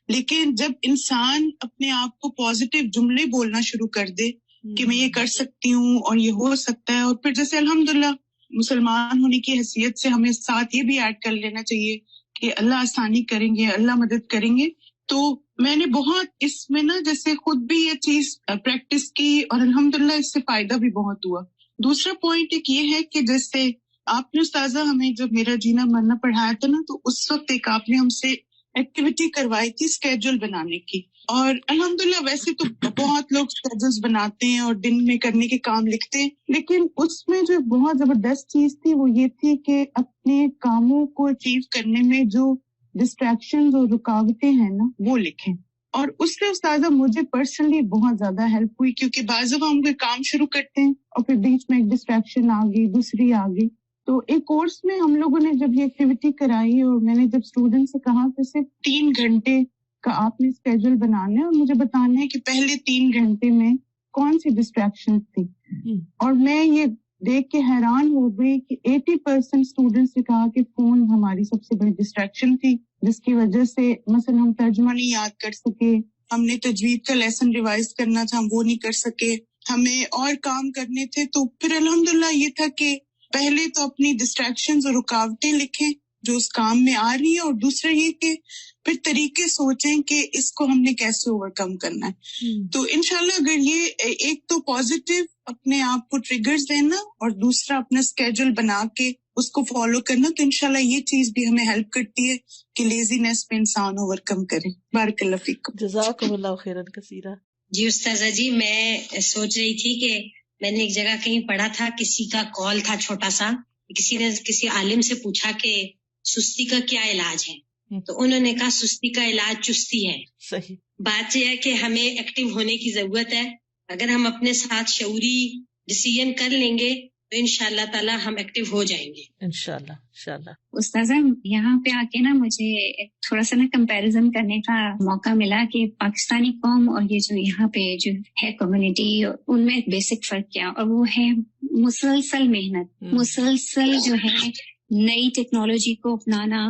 لیکن جب انسان اپنے آپ کو پازیٹیو جملے بولنا شروع کر دے کہ میں یہ کر سکتی ہوں اور یہ ہو سکتا ہے، اور پھر جیسے الحمدللہ مسلمان ہونے کی حیثیت سے ہمیں ساتھ یہ بھی ایڈ کر لینا چاہیے کہ اللہ آسانی کریں گے، اللہ مدد کریں گے، تو میں نے بہت اس میں نا جیسے خود بھی یہ چیز پریکٹس کی اور الحمدللہ اس سے فائدہ بھی بہت ہوا۔ دوسرا پوائنٹ ایک یہ ہے کہ جیسے آپ نے استاذہ ہمیں جب میرا جینا مرنا پڑھایا تھا نا، تو اس وقت ایک آپ نے ہم سے ایکٹیویٹی کروائی تھی اسکیجول بنانے کی، اور الحمدللہ ویسے تو بہت لوگ اسکیجولز بناتے ہیں اور دن میں کرنے کے کام لکھتے ہیں، لیکن اس میں جو بہت زبردست چیز تھی وہ یہ تھی کہ اپنے کاموں کو اچیو کرنے میں جو ڈسٹریکشنز اور رکاوٹیں ہیں نا وہ لکھیں، اور اس سے استاذہ مجھے پرسنلی بہت زیادہ ہیلپ ہوئی، کیونکہ بعض دفعہ ہم کوئی کام شروع کرتے ہیں اور پھر بیچ میں ایک ڈسٹریکشن آ گئی، دوسری آ گئی۔ تو ایک کورس میں ہم لوگوں نے جب یہ ایکٹیویٹی کرائی اور میں نے جب اسٹوڈنٹ سے کہا کہ صرف 3 گھنٹے کا آپ نے اسکیجول بنانا ہے اور مجھے بتانا ہے کہ پہلے 3 گھنٹے میں کون سی ڈسٹریکشن تھی، اور میں یہ دیکھ کے حیران ہو گئی کہ 80% اسٹوڈنٹس نے کہا کہ فون ہماری سب سے بڑی ڈسٹریکشن تھی، جس کی وجہ سے مثلا ہم ترجمہ نہیں یاد کر سکے، ہم نے تجوید کا لیسن ریوائز کرنا تھا ہم وہ نہیں کر سکے، ہمیں اور کام کرنے تھے۔ تو پھر الحمدللہ یہ تھا کہ پہلے تو اپنی ڈسٹریکشنز اور رکاوٹیں لکھیں جو اس کام میں آ رہی ہیں، اور دوسرا یہ کہ پھر طریقے سوچیں کہ اس کو ہم نے کیسے اوور کم کرنا ہے۔ تو انشاءاللہ اگر یہ ایک تو پازیٹیو اپنے آپ کو ٹریگرز دینا اور دوسرا اپنا اسکیجول بنا کے اس کو فالو کرنا، تو انشاءاللہ یہ چیز بھی ہمیں ہیلپ کرتی ہے کہ لیزینس میں انسان اوور کم کرے۔ بارک اللہ فیکم۔ جزاکم اللہ خیرا کثیرا۔ جی استاذہ جی، میں سوچ رہی تھی کہ میں نے ایک جگہ کہیں پڑھا تھا، کسی کا کال تھا چھوٹا سا، کسی نے کسی عالم سے پوچھا کہ سستی کا کیا علاج ہے، تو انہوں نے کہا سستی کا علاج چستی ہے۔ صحیح بات یہ ہے کہ ہمیں ایکٹیو ہونے کی ضرورت ہے، اگر ہم اپنے ساتھ شعوری ڈیسیژن کر لیں گے تو انشاءاللہ تعالی ہم ایکٹیو ہو جائیں گے انشاءاللہ۔ استاذہ یہاں پہ آ کے نا مجھے تھوڑا سا کمپیریزن کرنے کا موقع ملا کہ پاکستانی قوم اور یہ جو یہاں پہ جو ہے کمیونٹی، ان میں ایک بیسک فرق کیا، اور وہ ہے مسلسل محنت، مسلسل جو ہے نئی ٹیکنالوجی کو اپنانا،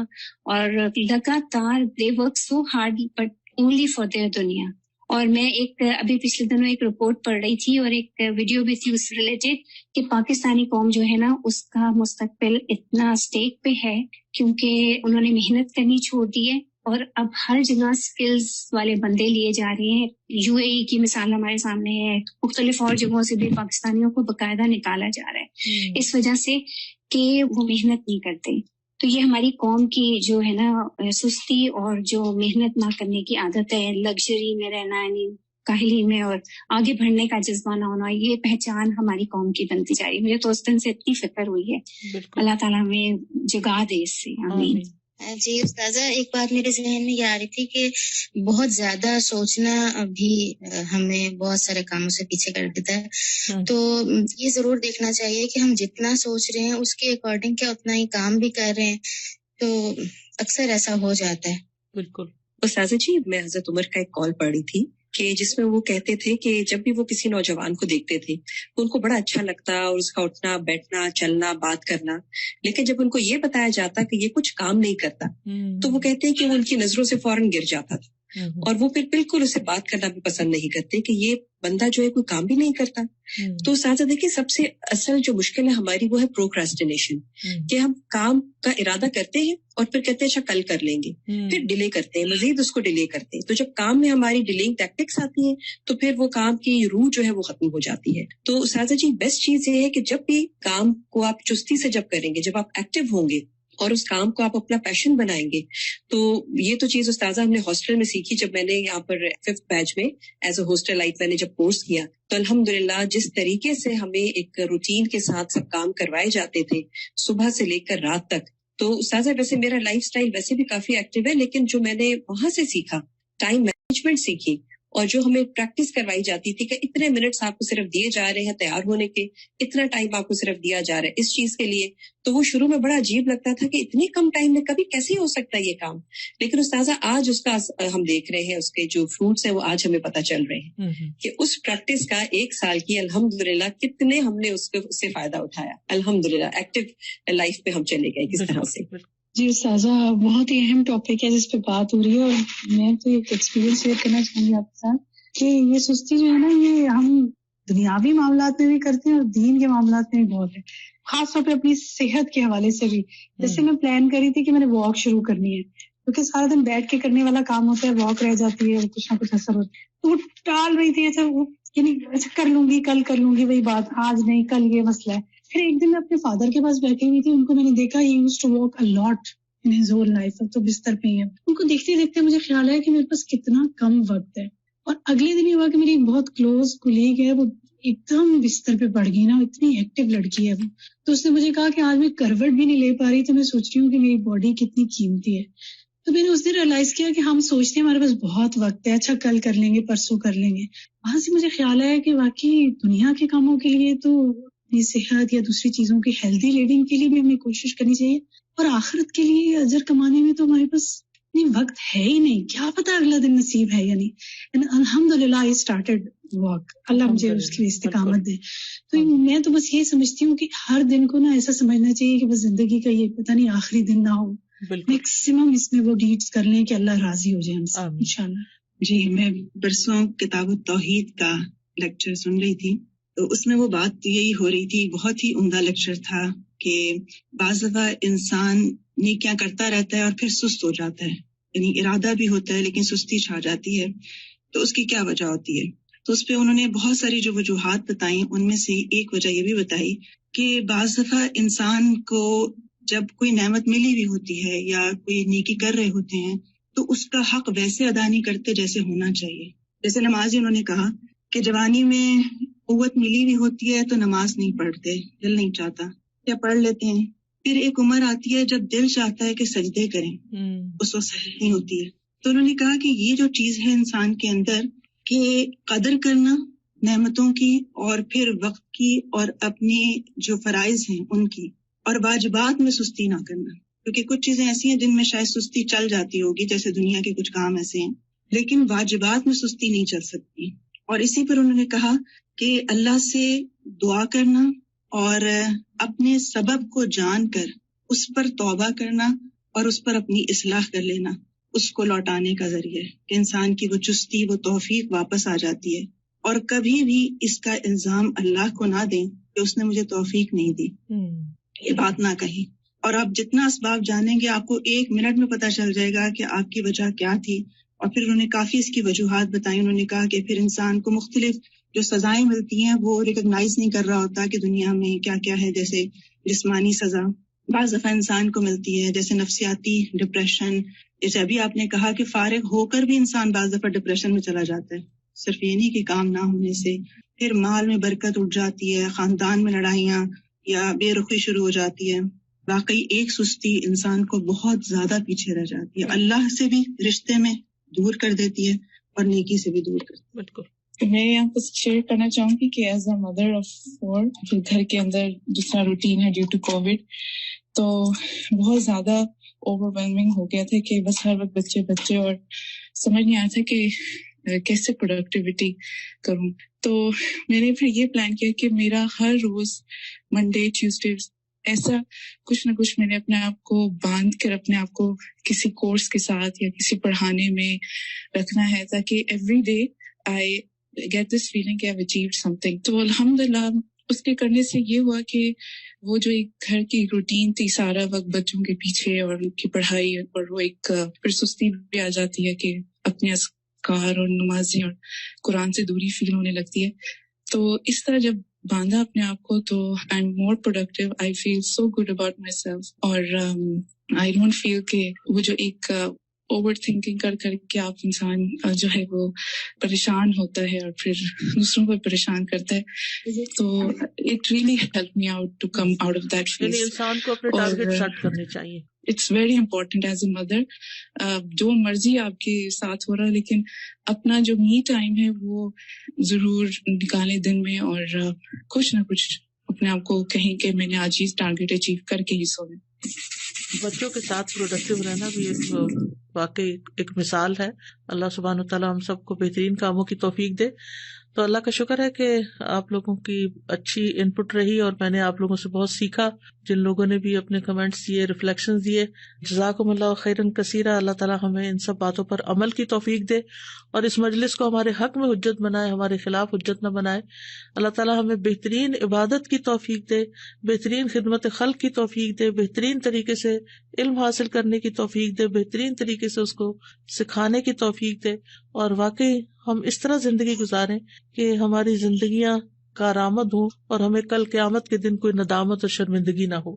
اور لگاتار they work so hard but only for their دنیا۔ اور میں ایک ابھی پچھلے دنوں ایک رپورٹ پڑھ رہی تھی اور ایک ویڈیو بھی تھی اس سے ریلیٹڈ کہ پاکستانی قوم جو ہے نا اس کا مستقبل اتنا اسٹیک پہ ہے کیونکہ انہوں نے محنت کرنی چھوڑ دی ہے، اور اب ہر جگہ سکلز والے بندے لیے جا رہے ہیں۔ UAE کی مثال ہمارے سامنے ہے، مختلف اور جگہوں سے بھی پاکستانیوں کو باقاعدہ نکالا جا رہا ہے اس وجہ سے کہ وہ محنت نہیں کرتے۔ تو یہ ہماری قوم کی جو ہے نا سستی اور جو محنت نہ کرنے کی عادت ہے، لگژری میں رہنا، یعنی کاہلی میں اور آگے بڑھنے کا جذبہ نہ ہونا، یہ پہچان ہماری قوم کی بنتی جا رہی ہے۔ مجھے تو اس دن سے اتنی فکر ہوئی ہے، اللہ تعالیٰ ہمیں جگا دے اس سے، آمین۔ جی استاذہ، ایک بات میرے ذہن میں یہ آ رہی تھی کہ بہت زیادہ سوچنا بھی ہمیں بہت سارے کاموں سے پیچھے کر دیتا ہے، تو یہ ضرور دیکھنا چاہیے کہ ہم جتنا سوچ رہے ہیں اس کے اکارڈنگ کیا اتنا ہی کام بھی کر رہے ہیں، تو اکثر ایسا ہو جاتا ہے۔ بالکل۔ استاذہ جی، میں حضرت عمر کا ایک کال پڑھی تھی کہ جس میں وہ کہتے تھے کہ جب بھی وہ کسی نوجوان کو دیکھتے تھے تو ان کو بڑا اچھا لگتا اور اس کا اٹھنا بیٹھنا چلنا بات کرنا، لیکن جب ان کو یہ بتایا جاتا کہ یہ کچھ کام نہیں کرتا تو وہ کہتے ہیں کہ وہ ان کی نظروں سے فوراً گر جاتا تھا۔ اور وہ پھر بالکل اسے بات کرنا بھی پسند نہیں کرتے کہ یہ بندہ جو ہے کوئی کام بھی نہیں کرتا. تو ساتھ دیکھیے سب سے اصل جو مشکل ہے ہماری وہ ہے پروکراسٹینیشن, کہ ہم کام کا ارادہ کرتے ہیں اور پھر کہتے ہیں اچھا کل کر لیں گے, پھر ڈیلے کرتے ہیں, مزید اس کو ڈیلے کرتے ہیں. تو جب کام میں ہماری ڈیلینگ ٹیکٹکس آتی ہیں تو پھر وہ کام کی روح جو ہے وہ ختم ہو جاتی ہے. تو ساتھ جی بیسٹ چیز یہ ہے کہ جب بھی کام کو آپ چستی سے جب کریں گے, جب آپ ایکٹیو ہوں گے اور اس کام کو آپ اپنا پیشن بنائیں گے, تو یہ تو چیز استاذہ ہم نے ہاسٹل میں سیکھی. جب میں نے یہاں پر 5th بیچ میں ایز اے ہاسٹل لائٹ میں نے جب کورس کیا تو الحمدللہ جس طریقے سے ہمیں ایک روٹین کے ساتھ سب کام کروائے جاتے تھے صبح سے لے کر رات تک, تو استاذہ ویسے میرا لائف سٹائل ویسے بھی کافی ایکٹیو ہے, لیکن جو میں نے وہاں سے سیکھا ٹائم مینجمنٹ سیکھی, اور جو ہمیں پریکٹس کروائی جاتی تھی کہ اتنے منٹس آپ کو صرف دیے جا رہے ہیں تیار ہونے کے, اتنا ٹائم آپ کو صرف دیا جا رہا ہے اس چیز کے لیے, تو وہ شروع میں بڑا عجیب لگتا تھا کہ اتنی کم ٹائم میں کبھی کیسے ہو سکتا ہے یہ کام. لیکن استاذہ آج اس کا ہم دیکھ رہے ہیں, اس کے جو فروٹس ہیں وہ آج ہمیں پتہ چل رہے ہیں کہ اس پریکٹس کا 1 سال کی الحمدللہ کتنے ہم نے اس سے فائدہ اٹھایا. الحمدللہ ایکٹیو لائف پہ ہم چلے گئے کس طرح سے. جی استاذہ, بہت ہی اہم ٹاپک ہے جس پہ بات ہو رہی ہے, اور میں تو ایک ایکسپیرینس شیئر کرنا چاہوں گی آپ کے ساتھ کہ یہ سستی جو ہے نا, یہ ہم دنیاوی معاملات میں بھی کرتے ہیں اور دین کے معاملات میں بھی بہت ہے, خاص طور پہ اپنی صحت کے حوالے سے بھی. جیسے میں پلان کری تھی کہ میں نے واک شروع کرنی ہے, کیونکہ سارا دن بیٹھ کے کرنے والا کام ہوتا ہے, واک رہ جاتی ہے اور کچھ نہ کچھ اثر ہوتا ہے, تو وہ ٹال رہی تھی. اچھا کر لوں گی, کل کر لوں گی, وہی بات, آج نہیں کل یہ مسئلہ ہے. پھر ایک دن میں اپنے فادر کے پاس بیٹھی ہوئی تھی, ان کو میں نے دیکھا ہی used to walk a lot in his whole life, تو بستر پہ ہی ہے. ان کو دیکھتے دیکھتے مجھے خیال آیا کہ میرے پاس کتنا کم وقت ہے. اور اگلے دن یہ ہوا کہ میری ایک بہت کلوز کولیگ ہے, وہ ایک دم بستر پہ پڑ گئی نا, اتنی ایکٹیو لڑکی ہے وہ, تو اس نے مجھے کہا کہ آج میں کروٹ بھی نہیں لے پا رہی, تو میں سوچ رہی ہوں کہ میری باڈی کتنی قیمتی ہے. تو میں نے اس دن ریئلائز کیا کہ ہم سوچتے ہیں ہمارے پاس بہت وقت ہے, اچھا کل کر لیں گے, پرسوں کر لیں گے. وہاں سے مجھے خیال آیا کہ واقعی دنیا کے کاموں کے لیے تو اپنی صحت یا دوسری چیزوں کی ہیلدی لیونگ کے لیے بھی ہمیں کوشش کرنی چاہیے, اور آخرت کے لیے اجر کمانے میں تو ہمارے پاس وقت ہے ہی نہیں, کیا پتا اگلا دن نصیب ہے یا نہیں. الحمدللہ آئی اسٹارٹڈ واک, اللہ مجھے اس کی استقامت دے. تو میں تو بس یہ سمجھتی ہوں کہ ہر دن کو نا ایسا سمجھنا چاہیے کہ بس زندگی کا یہ پتہ نہیں آخری دن نہ ہو, میکسیمم اس میں وہ ڈیڈز کر لیں کہ اللہ راضی ہو جائے ہم سے انشاءاللہ. جی, میں پرسوں کتاب التوحید کا لیکچر سن رہی تھی, تو اس میں وہ بات یہی ہو رہی تھی, بہت ہی عمدہ لیکچر تھا کہ بعض دفعہ انسان نیکیاں کرتا رہتا ہے اور پھر سست ہو جاتا ہے, یعنی ارادہ بھی ہوتا ہے لیکن سستی چھا جاتی ہے, تو اس کی کیا وجہ ہوتی ہے. تو اس پہ انہوں نے بہت ساری جو وجوہات بتائیں, ان میں سے ایک وجہ یہ بھی بتائی کہ بعض دفعہ انسان کو جب کوئی نعمت ملی ہوئی ہوتی ہے یا کوئی نیکی کر رہے ہوتے ہیں تو اس کا حق ویسے ادا نہیں کرتے جیسے ہونا چاہیے. جیسے نمازی انہوں نے کہا کہ جوانی میں قوت ملی ہوئی ہوتی ہے تو نماز نہیں پڑھتے, دل نہیں چاہتا, یا پڑھ لیتے ہیں. پھر ایک عمر آتی ہے جب دل چاہتا ہے کہ سجدے کریں, اس وقت سجدے نہیں ہوتی ہے. تو انہوں نے کہا کہ یہ جو چیز ہے انسان کے اندر کہ قدر کرنا نعمتوں کی, اور پھر وقت کی, اور اپنے جو فرائض ہیں ان کی, اور واجبات میں سستی نہ کرنا, کیونکہ کچھ چیزیں ایسی ہیں جن میں شاید سستی چل جاتی ہوگی, جیسے دنیا کے کچھ کام ایسے ہیں, لیکن واجبات میں سستی نہیں چل سکتی. اور اسی پر انہوں نے کہا کہ اللہ سے دعا کرنا اور اپنے سبب کو جان کر اس پر توبہ کرنا اور اس پر اپنی اصلاح کر لینا, اس کو لوٹانے کا ذریعہ ہے کہ انسان کی وہ چستی, وہ توفیق واپس آ جاتی ہے. اور کبھی بھی اس کا الزام اللہ کو نہ دیں کہ اس نے مجھے توفیق نہیں دی, یہ بات نہ کہیں. اور آپ جتنا اسباب جانیں گے آپ کو 1 منٹ میں پتہ چل جائے گا کہ آپ کی وجہ کیا تھی. اور پھر انہوں نے کافی اس کی وجوہات بتائی. انہوں نے کہا کہ پھر انسان کو مختلف جو سزائیں ملتی ہیں وہ ریکگنائز نہیں کر رہا ہوتا کہ دنیا میں کیا کیا ہے. جیسے جسمانی سزا بعض دفعہ انسان کو ملتی ہے, جیسے نفسیاتی ڈپریشن. جیسے ابھی آپ نے کہا کہ فارغ ہو کر بھی انسان بعض دفعہ ڈپریشن میں چلا جاتا ہے, صرف یہ نہیں کہ کام نہ ہونے سے. پھر مال میں برکت اٹھ جاتی ہے, خاندان میں لڑائیاں یا بے رخی شروع ہو جاتی ہے. واقعی ایک سستی انسان کو بہت زیادہ پیچھے رہ جاتی ہے, اللہ سے بھی رشتے میں دور کر دیتی ہے اور نیکی سے بھی دور کرتی ہے. بالکل. میں یہاں پر شیئر کرنا چاہوں گی کہ ایز اے مدر آف 4 پھر گھر کے اندر جس طرح روٹین ہے ڈیو ٹو کووڈ, تو بہت زیادہ اوور ویلمنگ ہو گیا تھا کہ بس ہر وقت بچے اور سمجھ نہیں آیا تھا کہ کیسے پروڈکٹیوٹی کروں. تو میں نے پھر یہ پلان کیا کہ میرا ہر روز منڈے ٹیوزڈے ایسا کچھ نہ کچھ میں نے اپنے آپ کو باندھ کر اپنے آپ کو کسی کورس کے ساتھ یا کسی پڑھانے میں رکھنا ہے تاکہ every day I get this feeling کہ آئی اچیوڈ سم تھنگ. تو الحمدللہ اس کے کرنے سے یہ ہوا کہ وہ جو ایک گھر کی روٹین تھی سارا وقت بچوں کے پیچھے اور ان کی پڑھائی، اور وہ ایک پھر سستی بھی آ جاتی ہے کہ اپنے اذکار اور نمازیں اور قرآن سے دوری فیل ہونے لگتی ہے. تو اس طرح جب باندھا اپنے آپ کو تو I am more productive, I feel so good about myself, اور آئی ڈونٹ فیل کہ وہ جو ایک اوور تھنکنگ کر کے آپ انسان جو ہے وہ پریشان ہوتا ہے اور پھر دوسروں کو پریشان کرتا ہے. تو it really help me out to come out of that phase. انسان کو اپنے ٹارگیٹ سیٹ کرنے چاہیے. It's very important as a mother. جو مرضی آپ کے ساتھ ہو رہا ہے لیکن اپنا جو می ٹائم ہے وہ ضرور نکالیں دن میں، اور کچھ نہ کچھ اپنے آپ کو کہیں کہ میں نے آج یہ ٹارگیٹ اچیو کر کے ہی سونا. بچوں کے ساتھ پروڈکٹیو رہنا بھی ایک واقعی ایک مثال ہے. اللہ سبحانہ وتعالیٰ ہم سب کو بہترین کاموں کی توفیق دے. تو اللہ کا شکر ہے کہ آپ لوگوں کی اچھی ان پٹ رہی اور میں نے آپ لوگوں سے بہت سیکھا. جن لوگوں نے بھی اپنے کمنٹس دیے، ریفلیکشنز دیے، جزاکم اللہ خیرن کثیرا. اللہ تعالیٰ ہمیں ان سب باتوں پر عمل کی توفیق دے اور اس مجلس کو ہمارے حق میں حجت بنائے، ہمارے خلاف حجت نہ بنائے. اللہ تعالیٰ ہمیں بہترین عبادت کی توفیق دے، بہترین خدمت خلق کی توفیق دے، بہترین طریقے سے علم حاصل کرنے کی توفیق دے، بہترین طریقے سے اس کو سکھانے کی توفیق دے، اور واقعی ہم اس طرح زندگی گزاریں کہ ہماری زندگیاں کارآمد ہوں اور ہمیں کل قیامت کے دن کوئی ندامت اور شرمندگی نہ ہو.